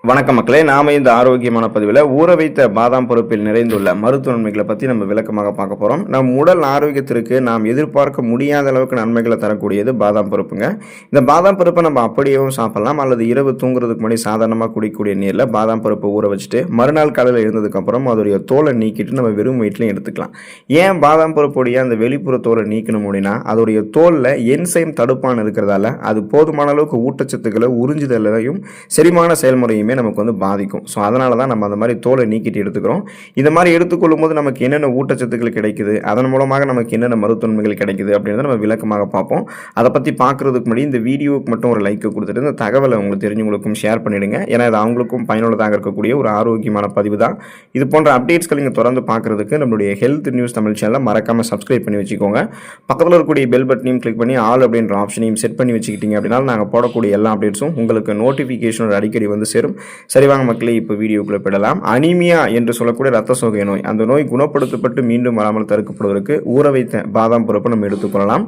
வணக்கம் மக்களே, நாம இந்த ஆரோக்கியமான பதிவில் ஊற வைத்த பாதாம் பருப்பில் நிறைந்துள்ள மருத்துவ நன்மைகளை பற்றி நம்ம விளக்கமாக பார்க்க போகிறோம். நம் உடல் ஆரோக்கியத்திற்கு நாம் எதிர்பார்க்க முடியாத அளவுக்கு நன்மைகளை தரக்கூடியது பாதாம் பருப்புங்க. இந்த பாதாம் பருப்பை நம்ம அப்படியேவும் சாப்பிடலாம், அல்லது இரவு தூங்குறதுக்கு முன்னாடி சாதாரணமாக குடிக்கக்கூடிய நீரில் பாதாம் பருப்பை ஊற வச்சுட்டு மறுநாள் காலையில் எழுந்ததுக்கப்புறம் அதோடைய தோலை நீக்கிட்டு நம்ம வெறும் வயிற்றுலையும் எடுத்துக்கலாம். ஏன் பாதாம் பருப்புடைய அந்த வெளிப்புற தோலை நீக்கணும் அப்படின்னா, அதோடைய தோலில் என்சைம் தடுப்பான் இருக்கிறதால அது போதுமான அளவுக்கு ஊட்டச்சத்துக்களை உறிஞ்சுதலையும் செரிமான செயல்முறையுமே நமக்கு வந்து பாதிக்கும். ஸோ அதனால தான் நம்ம அந்த மாதிரி தோலை நீக்கிட்டு எடுத்துக்கிறோம். இந்த மாதிரி எடுத்துக்கொள்ளும் போது நமக்கு என்னென்ன ஊட்டச்சத்துக்கள் கிடைக்குது, அதன் மூலமாக நமக்கு என்னென்ன மருத்துவன்மைகள் கிடைக்குது அப்படின்றத நம்ம விளக்கமாக பார்ப்போம். அதை பற்றி பார்க்குறதுக்கு முன்னாடி இந்த வீடியோவுக்கு மட்டும் ஒரு லைக் கொடுத்துட்டு இந்த தகவலை உங்களுக்கு தெரிஞ்சவங்களுக்கும் ஷேர் பண்ணிவிடுங்க. ஏன்னா இது அவங்களுக்கும் பயனுள்ளதாக இருக்கக்கூடிய ஒரு ஆரோக்கியமான பதிவு தான். இது போன்ற அப்டேட்ஸ்கள் நீங்கள் தொடர்ந்து பார்க்குறதுக்கு நம்மளுடைய ஹெல்த் நியூஸ் தமிழ் சேனலை மறக்காமல் சப்ஸ்கிரைப் பண்ணி வச்சுக்கோங்க. பக்கத்தில் இருக்கக்கூடிய பெல் பட்டனையும் கிளிக் பண்ணி ஆல் அப்படின்ற ஆப்ஷனையும் செட் பண்ணி வச்சுக்கிட்டீங்க அப்படின்னா நாங்கள் போடக்கூடிய எல்லா அப்டேட்ஸும் உங்களுக்கு நோட்டிஃபிகேஷன் அடிக்கடி வந்து சேரும். சரி வாங்க மக்களே, இப்போ வீடியோக்குள்ளே போயிடலாம். அனீமியா என்று சொல்லக்கூடிய ரத்த சோகை நோய், அந்த நோய் குணப்படுத்தப்பட்டு மீண்டும் வராமல் தடுக்கப்படுவதற்கு ஊற வைத்த பாதாம் பருப்பை நம்ம எடுத்துக்கொள்ளலாம்.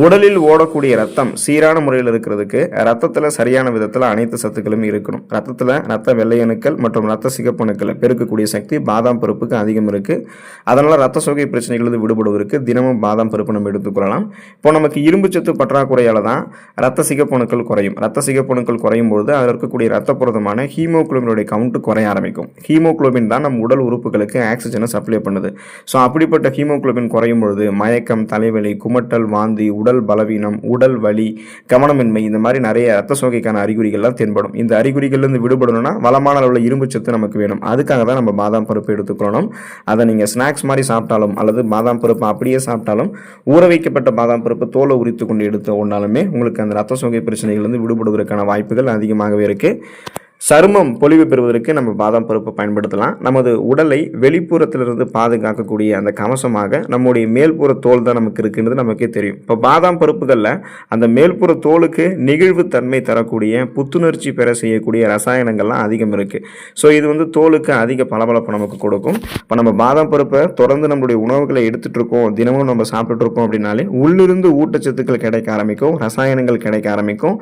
உடலில் ஓடக்கூடிய ரத்தம் சீரான முறையில் இருக்கிறதுக்கு ரத்தத்தில் சரியான விதத்தில் அனைத்து சத்துக்களும் இருக்கணும். ரத்தத்தில் ரத்த வெள்ளையணுக்கள் மற்றும் ரத்த சிகப்பணுக்களை பெருக்கக்கூடிய சக்தி பாதாம் பருப்புக்கு அதிகம் இருக்குது. அதனால் ரத்த சோகை பிரச்சனைகளிலிருந்து விடுபடுவதற்கு தினமும் பாதாம் பருப்பு நம்ம எடுத்துக்கொள்ளலாம். இப்போ நமக்கு இரும்பு சத்து பற்றாக்குறையால் தான் ரத்த சிகப்பணுக்கள் குறையும். ரத்த சிகப்பணுக்கள் குறையும் பொழுது அதில் இருக்கக்கூடிய ரத்த புரதமான ஹீமோகுளோபினுடைய கவுண்ட் குறைய ஆரம்பிக்கும். ஹீமோகுளோபின் தான் நம்ம உடல் உறுப்புகளுக்கு ஆக்சிஜனை சப்ளை பண்ணுது. ஸோ அப்படிப்பட்ட ஹீமோகுளோபின் குறையும் பொழுது மயக்கம், தலைவலி, குமட்டல், வாந்தி, உடல் பலவீனம், உடல் வலி, கவனமின்மை, இந்த மாதிரி நிறைய ரத்த சோகைக்கான அறிகுறிகள்லாம் தென்படும். இந்த அறிகுறிகள்லேருந்து விடுபடணும்னா வளமான அளவில் இரும்பு சத்து நமக்கு வேணும். அதுக்காக தான் நம்ம பாதாம் பருப்பு எடுத்துக்கணும். அதை நீங்கள் ஸ்நாக்ஸ் மாதிரி சாப்பிட்டாலும் அல்லது பாதாம் பருப்பு அப்படியே சாப்பிட்டாலும் ஊற வைக்கப்பட்ட பாதாம் பருப்பு தோலை உரித்து கொண்டு எடுத்து ஒன்றாலுமே உங்களுக்கு அந்த ரத்த சோகை பிரச்சனைகள்லேருந்து விடுபடுவதற்கான வாய்ப்புகள் அதிகமாகவே இருக்குது. சருமம் பொலிவு பெறுவதற்கு நம்ம பாதாம் பருப்பை பயன்படுத்தலாம். நமது உடலை வெளிப்புறத்திலிருந்து பாதுகாக்கக்கூடிய அந்த கவசமாக நம்முடைய மேல்புற தோல் தான் நமக்கு இருக்குன்றது நமக்கே தெரியும். இப்போ பாதாம் பருப்புகளில் அந்த மேல்புற தோலுக்கு நெகிழ்வு தன்மை தரக்கூடிய, புத்துணர்ச்சி பெற செய்யக்கூடிய ரசாயனங்கள்லாம் அதிகம் இருக்குது. ஸோ இது வந்து தோலுக்கு அதிக பளபளப்பு நமக்கு கொடுக்கும். இப்போ நம்ம பாதாம் பருப்பை தொடர்ந்து நம்மளுடைய உணவுகளை எடுத்துகிட்டு இருக்கோம், தினமும் நம்ம சாப்பிட்டுட்டு இருக்கோம் அப்படின்னாலே உள்ளிருந்து ஊட்டச்சத்துக்கள் கிடைக்க ஆரம்பிக்கும், ரசாயனங்கள் கிடைக்க ஆரம்பிக்கும்.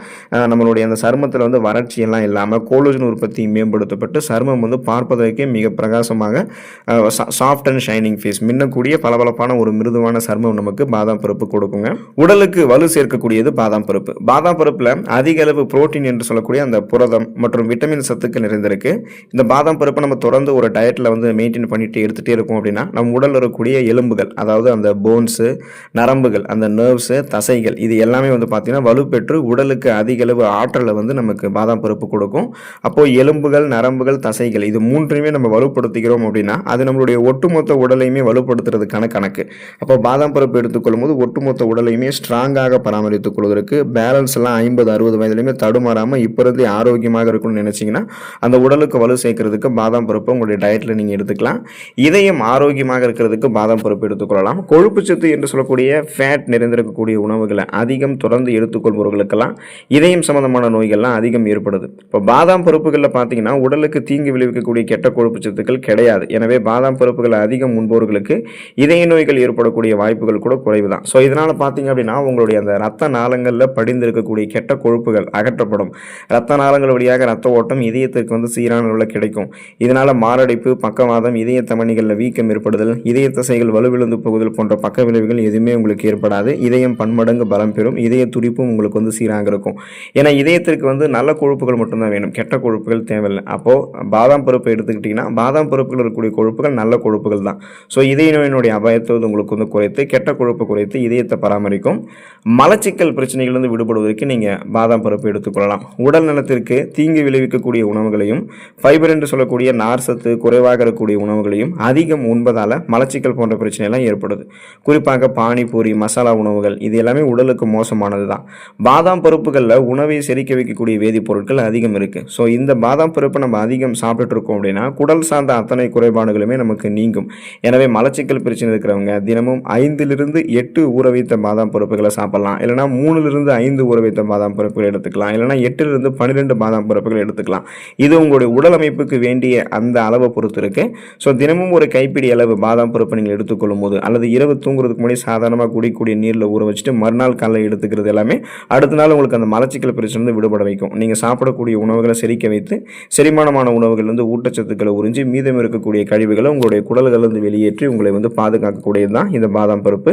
நம்மளுடைய அந்த சருமத்தில் வந்து வறட்சியெல்லாம் இல்லாமல் உற்பத்தி மேம்படுத்தப்பட்டு சருமம் வந்து பார்ப்பதற்கே மிக பிரகாசமாக சாஃப்ட் அண்ட் ஷைனிங் ஃபேஸ், மின்னக்கூடிய பளபளப்பான ஒரு மிருதுவான சருமம் நமக்கு பாதாம் பருப்பு கொடுக்குங்க. உடலுக்கு வலு சேர்க்கக்கூடியது பாதாம் பருப்பு. பாதாம் பருப்புல அதிக அளவு புரோட்டீன் என்று சொல்லக்கூடிய அந்த புரதம் மற்றும் விட்டமின் சத்துக்கள் நிறைந்திருக்கு. இந்த பாதாம் பருப்பை நம்ம தொடர்ந்து ஒரு டயட்ல வந்து மெயின்டைன் பண்ணிட்டு எடுத்துகிட்டே இருக்கோம் அப்படின்னா நம்ம உடலில் இருக்கக்கூடிய எலும்புகள், அதாவது அந்த போன்ஸு, நரம்புகள், அந்த நர்வ்ஸு, தசைகள், இது எல்லாமே வந்து பார்த்தீங்கன்னா வலுப்பெற்று உடலுக்கு அதிக அளவு ஆற்றலை வந்து நமக்கு பாதாம் பருப்பு கொடுக்கும். அப்போ எலும்புகள், நரம்புகள், தசைகள், இது மூன்றையுமே நம்ம வலுப்படுத்திக்கிறோம் அப்படின்னா அது நம்மளுடைய ஒட்டுமொத்த உடலையுமே வலுப்படுத்துறதுக்கான கணக்கு. அப்போ பாதாம் பருப்பு எடுத்துக்கொள்ளும் போது ஒட்டுமொத்த உடலையுமே ஸ்ட்ராங்காக பராமரித்துக் கொள்வதற்கு, பேலன்ஸ் எல்லாம் 50-60 வயதுலையுமே தடுமாறாமல் இப்போ இருந்து ஆரோக்கியமாக இருக்கும்னு நினைச்சிங்கன்னா அந்த உடலுக்கு வலு சேர்க்கறதுக்கு பாதாம் பருப்பு உங்களுடைய டயட்டில் நீங்கள் எடுத்துக்கலாம். இதயம் ஆரோக்கியமாக இருக்கிறதுக்கு பாதாம் பருப்பு எடுத்துக்கொள்ளலாம். கொழுப்பு சத்து என்று சொல்லக்கூடிய ஃபேட் நிறைந்திருக்கக்கூடிய உணவுகளை அதிகம் தொடர்ந்து எடுத்துக்கொள்பவர்களுக்கெல்லாம் இதயம் சம்பந்தமான நோய்கள்லாம் அதிகம் ஏற்படுது. இப்போ பாதாம் பருப்புகளில் பார்த்தீங்கன்னா உடலுக்கு தீங்கு விளைவிக்கக்கூடிய கெட்ட கொழுப்பு சத்துக்கள் கிடையாது. எனவே பாதாம் பருப்புகள் அதிகம் உண்பவர்களுக்கு இதய நோய்கள் ஏற்படக்கூடிய வாய்ப்புகள் கூட குறைவு தான். ஸோ இதனால் பார்த்தீங்க அப்படின்னா உங்களுடைய அந்த ரத்த நாளங்களில் படிந்திருக்கக்கூடிய கெட்ட கொழுப்புகள் அகற்றப்படும். ரத்த நாளங்கள் வழியாக ரத்த ஓட்டம் இதயத்திற்கு வந்து சீரான அளவில் கிடைக்கும். இதனால் மாரடைப்பு, பக்கவாதம், இதய தமனிகளில் வீக்கம் ஏற்படுதல், இதய தசைகள் வலுவிழந்து போகுதல் போன்ற பக்க விளைவுகள் எதுவுமே உங்களுக்கு ஏற்படாது. இதயம் பன்மடங்கு பலம் பெறும். இதய துடிப்பும் உங்களுக்கு வந்து சீராக இருக்கும். ஏன்னா இதயத்திற்கு வந்து நல்ல கொழுப்புகள் மட்டும்தான் வேணும், கெட்ட கொழுப்புகள் தேவையில்லை. அப்போது பாதாம் பருப்பை எடுத்துக்கிட்டிங்கன்னா பாதாம் பருப்பில் இருக்கக்கூடிய கொழுப்புகள் நல்ல கொழுப்புகள் தான். ஸோ இதய நோயினுடைய அபாயத்தை உங்களுக்கு வந்து குறைத்து, கெட்ட கொழுப்பு குறைத்து இதயத்தை பராமரிக்கும். மலச்சிக்கல் பிரச்சனைகளிலிருந்து விடுபடுவதற்கு நீங்கள் பாதாம் பருப்பு எடுத்துக்கொள்ளலாம். உடல் நலத்திற்கு தீங்கு விளைவிக்கக்கூடிய உணவுகளையும், ஃபைபர் என்று சொல்லக்கூடிய நார் சத்து குறைவாக இருக்கக்கூடிய உணவுகளையும் அதிகம் உண்பதால் மலச்சிக்கல் போன்ற பிரச்சனைலாம் ஏற்படுது. குறிப்பாக பானிபூரி, மசாலா உணவுகள், இது எல்லாமே உடலுக்கு மோசமானது தான். பாதாம் பருப்புகளில் உணவை செரிக்க வைக்கக்கூடிய வேதிப்பொருட்கள் அதிகம் இருக்குது. ஸோ இந்த பாதாம் பருப்பை நம்ம அதிகம் சாப்பிட்டுட்டு இருக்கோம் அப்படின்னா குடல் சார்ந்த அத்தனை குறைபாடுகளுமே நமக்கு நீங்கும். எனவே மலச்சிக்கல் பிரச்சனை இருக்கிறவங்க தினமும் 5-8 ஊற வைத்த பாதாம் பருப்புகளை சாப்பிடலாம். இல்லைனா 3-5 ஊற வைத்த பாதாம் பருப்புகள் எடுத்துக்கலாம். இல்லைனா 8-12 பாதாம் பருப்புகள் எடுத்துக்கலாம். இது உங்களுடைய உடல் அமைப்புக்கு வேண்டிய அந்த அளவை பொறுத்து இருக்கு. ஸோ தினமும் ஒரு கைப்பிடி அளவு பாதாம் பருப்பு நீங்கள் எடுத்துக்கொள்ளும் போது அல்லது இரவு தூங்குறதுக்கு முன்னாடி சாதாரணமாக குடிக்கூடிய நீரில் ஊற வச்சுட்டு மறுநாள் காலையில் எடுத்துக்கிறது எல்லாமே அடுத்த நாள் உங்களுக்கு அந்த மலச்சிக்கல் பிரச்சனை விடுபட வைக்கும். நீங்கள் சாப்பிடக்கூடிய உணவுகளை செரிக்க வைத்து செரிமானமான உணவுகள் வந்து ஊட்டச்சத்துக்களை உறிஞ்சி மீதம் இருக்கக்கூடிய கழிவுகளை உங்களுடைய குடல்கள் வந்து வெளியேற்றி உங்களை வந்து பாதுகாக்கக்கூடியது தான் இந்த பாதாம் பருப்பு.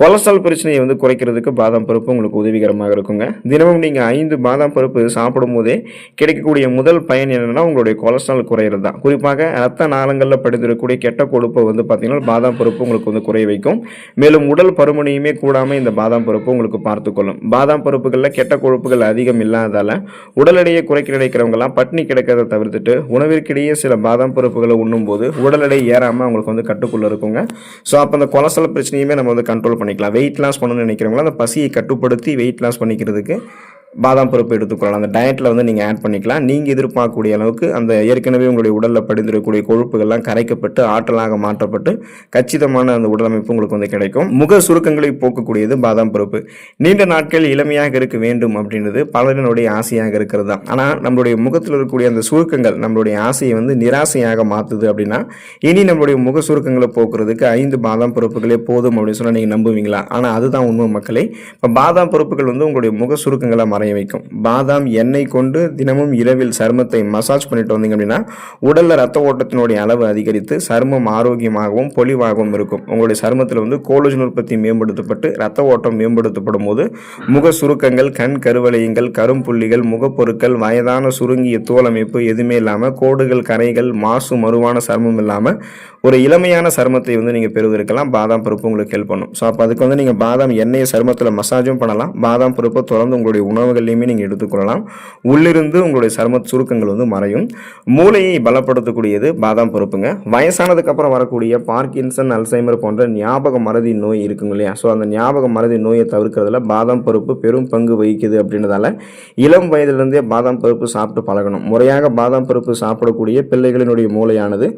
கொலஸ்ட்ரால் பிரச்சனையை வந்து குறைக்கிறதுக்கு பாதாம் பருப்பு உங்களுக்கு உதவிகரமாக இருக்குங்க. தினமும் நீங்கள் 5 பாதாம் பருப்பு சாப்பிடும் போதே கிடைக்கக்கூடிய முதல் பயன் என்னென்னா உங்களுடைய கொலஸ்ட்ரால் குறையிறது தான். குறிப்பாக ரத்த நாளங்களில் படிந்திருக்கக்கூடிய கெட்ட கொழுப்பை வந்து பார்த்தீங்கன்னா பாதாம் பருப்பு உங்களுக்கு வந்து குறைய வைக்கும். மேலும் உடல் பருமனையுமே கூடாமல் இந்த பாதாம் பருப்பு உங்களுக்கு பார்த்துக்கொள்ளும். பாதாம் பருப்புகளில் கெட்ட கொழுப்புகள் அதிகம் இல்லாததால் உடல் எடையை குறைக்க நினைக்கிறவங்கலாம் பட்னி கிடக்கிறத தவிர்த்துட்டு உணவிற்கிடையே சில பாதாம் பருப்புகளை உண்ணும்போது உடல் எடை ஏறாமல் அவங்களுக்கு வந்து கட்டுக்குள்ளே இருக்குங்க. ஸோ அப்போ அந்த கொலஸ்ட்ரால் பிரச்சனையுமே நம்ம வந்து கண்ட்ரோல் பண்ணிக்கலாம். வெயிட் லாஸ் பண்ணணும்னு நினைக்கிறவங்களா அந்த பசியை கட்டுப்படுத்தி வெயிட் லாஸ் பண்ணிக்கிறதுக்கு பாதாம் பருப்பு எடுத்துக்கொள்ளலாம். அந்த டயட்டில் வந்து நீங்கள் ஆட் பண்ணிக்கலாம். நீங்கள் எதிர்பார்க்கக்கூடிய அளவுக்கு அந்த ஏற்கனவே உங்களுடைய உடலில் படிந்திருக்கக்கூடிய கொழுப்புகள்லாம் கரைக்கப்பட்டு ஆற்றலாக மாற்றப்பட்டு கச்சிதமான அந்த உடலமைப்பு உங்களுக்கு வந்து கிடைக்கும். முக சுருக்கங்களை போக்கக்கூடியது பாதாம் பருப்பு. நீண்ட நாட்கள் இளமையாக இருக்க வேண்டும் அப்படின்றது பலரினுடைய ஆசையாக இருக்கிறது தான். ஆனால் நம்மளுடைய முகத்தில் இருக்கக்கூடிய அந்த சுருக்கங்கள் நம்மளுடைய ஆசையை வந்து நிராசையாக மாற்றுது. அப்படின்னா இனி நம்மளுடைய முக சுருக்கங்களை போக்குறதுக்கு 5 பாதாம் பருப்புகளே போதும் அப்படின்னு சொன்னால் நீங்கள் நம்புவீங்களா? ஆனால் அதுதான் உண்மை மக்களே. இப்போ பாதாம் பருப்புகள் வந்து உங்களுடைய முக சுருக்கங்களை மறைய வைக்கும். பாதாம் எண்ணெய் கொண்டு தினமும் இரவில் சருமத்தை மசாஜ் பண்ணிட்டு வந்தீங்க அப்படின்னா உடல்ல ரத்த ஓட்டத்தினுடைய அளவு அதிகரித்து சருமம் ஆரோக்கியமாகவும் பொலிவாகவும் இருக்கும். உங்களுடைய சருமத்தில் வந்து கோலஜன் உற்பத்தி மேம்படுத்தப்பட்டு ரத்த ஓட்டம் மேம்படுத்தப்படும் போது முக சுருக்கங்கள், கண் கருவளையங்கள், கரும்புள்ளிகள், முகப்பொருட்கள், வயதான சுருங்கிய தோல் அமைப்பு எதுவுமே இல்லாமல் கோடுகள், கரைகள், மாசு மறுவான சருமம் இல்லாமல் ஒரு இளமையான சருமத்தை வந்து நீங்கள் பெறுவதற்கெல்லாம் பாதாம் பருப்பு உங்களுக்கு ஹெல்ப் பண்ணும். ஸோ அப்போ அதுக்கு வந்து நீங்கள் பாதாம் எண்ணெயை சருமத்தில் மசாஜும் பண்ணலாம். பாதாம் பருப்பை தொடர்ந்து உங்களுடைய உணவுகள்லையுமே நீங்கள் எடுத்துக்கொள்ளலாம். உள்ளிருந்து உங்களுடைய சரும சுருக்கங்கள் வந்து மறையும். மூளையை பலப்படுத்தக்கூடியது பாதாம் பருப்புங்க. வயசானதுக்கு அப்புறம் வரக்கூடிய பார்க்கின்சன், அல்சைமர் போன்ற ஞாபக மறதி நோய் இருக்குங்க இல்லையா? ஸோ அந்த ஞாபக மறதி நோயை தவிர்க்கிறதுல பாதாம் பருப்பு பெரும் பங்கு வகிக்குது. அப்படின்றதால இளம் வயதிலிருந்தே பாதாம் பருப்பு சாப்பிட்டு பழகணும். முறையாக பாதாம் பருப்பு சாப்பிடக்கூடிய பிள்ளைகளினுடைய மூளையானது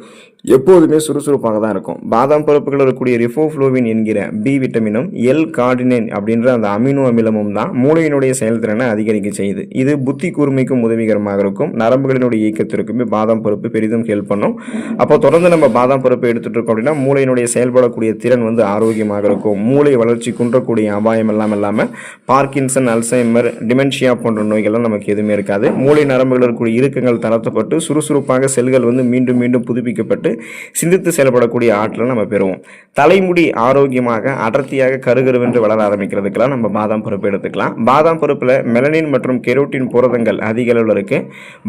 எப்போதுமே சுறுசுறுப்பாக தான் இருக்கும். பாதாம் பருப்புகள் இருக்கக்கூடிய ரிஃபோஃப்ளோவின் என்கிற பி விட்டமினும் எல் கார்டினைன் அப்படின்ற அந்த அமினோ அமிலமும் தான் மூளையினுடைய செயல்திறனை அதிகரிக்க செய்யுது. இது புத்தி கூர்மைக்கும் உதவிகரமாக இருக்கும். நரம்புகளினுடைய இயக்கத்திற்குமே பாதாம் பருப்பு பெரிதும் ஹெல்ப் பண்ணும். அப்போ தொடர்ந்து நம்ம பாதாம் பருப்பு எடுத்துட்டு இருக்கோம் அப்படின்னா மூளையினுடைய செயல்படக்கூடிய திறன் வந்து ஆரோக்கியமாக இருக்கும். மூளை வளர்ச்சி குன்றக்கூடிய அபாயம் எல்லாம் இல்லாமல் பார்க்கின்சன், அல்சைமர், டிமென்ஷியா போன்ற நோய்கள்லாம் நமக்கு எதுவுமே இருக்காது. மூளை நரம்புகள் இருக்கக்கூடிய இறுக்கங்கள் தளர்த்தப்பட்டு சுறுசுறுப்பாக செல்கள் வந்து மீண்டும் மீண்டும் புதுப்பிக்கப்பட்டு சிந்தித்து செயல்படக்கூடிய ஆற்றலை நம்ம பெறுவோம். தலைமுடி ஆரோக்கியமாக அடர்த்தியாக கருகருவென்று வளர ஆரம்பிக்கிறதுக்கெல்லாம் நம்ம பாதாம் பருப்பு எடுத்துக்கலாம். பாதாம் பருப்பில் மெலனின் மற்றும் கெரோட்டின் புரதங்கள் அதிக அளவில் இருக்கு.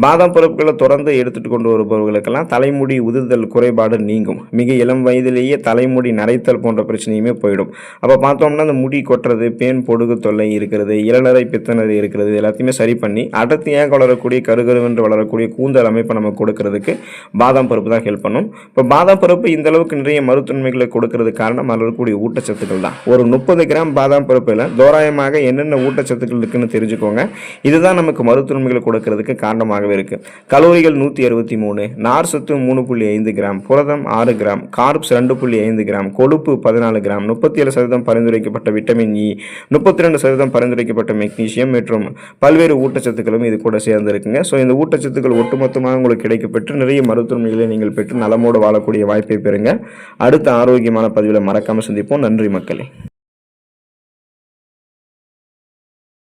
பாதாம் பருப்புகளை தொடர்ந்து எடுத்துட்டு கொண்டு வருபவர்களுக்கெல்லாம் தலைமுடி உதிர்தல் குறைபாடு நீங்கும். மிக இளம் வயதிலேயே தலைமுடி நரைத்தல் போன்ற பிரச்சனையுமே போயிடும். அப்போ பார்த்தோம்னா அந்த முடி கொட்டுறது, பேன் பொடுகு தொல்லை இருக்கிறது, இளநரை பித்தநரை இருக்கிறது, எல்லாத்தையுமே சரி பண்ணி அடர்த்தியாக வளரக்கூடிய கருகருவென்று வளரக்கூடிய கூந்தல் அமைப்பை நம்ம கொடுக்கறதுக்கு பாதாம் பருப்பு தான் ஹெல்ப் பண்ணும். இப்போ பாதாம் பருப்பு இந்த அளவுக்கு நிறைய மருத்துவன்மைகளை கொடுக்கறது காரணம் அதில் இருக்கக்கூடிய ஊட்டச்சத்துக்கள் தான். ஒரு 30 கிராம் பாதாம் பருப்பில் தோராயமாக என்னென்ன ஊட்டச்சத்துக்கள் இருக்குன்னு தெரிஞ்சுக்கோங்க. இதுதான் நமக்கு மருத்துவன்மைகளை கொடுக்கறதுக்கு காரணமாகவே இருக்கு. கலோரிகள் 163, நார் சத்து 3.5 கிராம், புரதம் 6 கிராம், கார்ப்ஸ் 2.5 கிராம், கொழுப்பு 14 கிராம், 37% பரிந்துரைக்கப்பட்ட விட்டமின் இ, 32% பரிந்துரைக்கப்பட்ட மெக்னீசியம் மற்றும் பல்வேறு ஊட்டச்சத்துக்களும் இது கூட சேர்ந்து இருக்குங்க. ஸோ இந்த ஊட்டச்சத்துக்கள் ஒட்டுமொத்தமாக உங்களுக்கு கிடைக்கப்பெற்று நிறைய மருத்துவன்மைகளை நீங்கள் பெற்று நலமோடு வாழக்கூடிய வாய்ப்பை பெறுங்க. அடுத்த ஆரோக்கியமான பதிவில் மறக்காமல் சந்திப்போம். நன்றி மக்களே.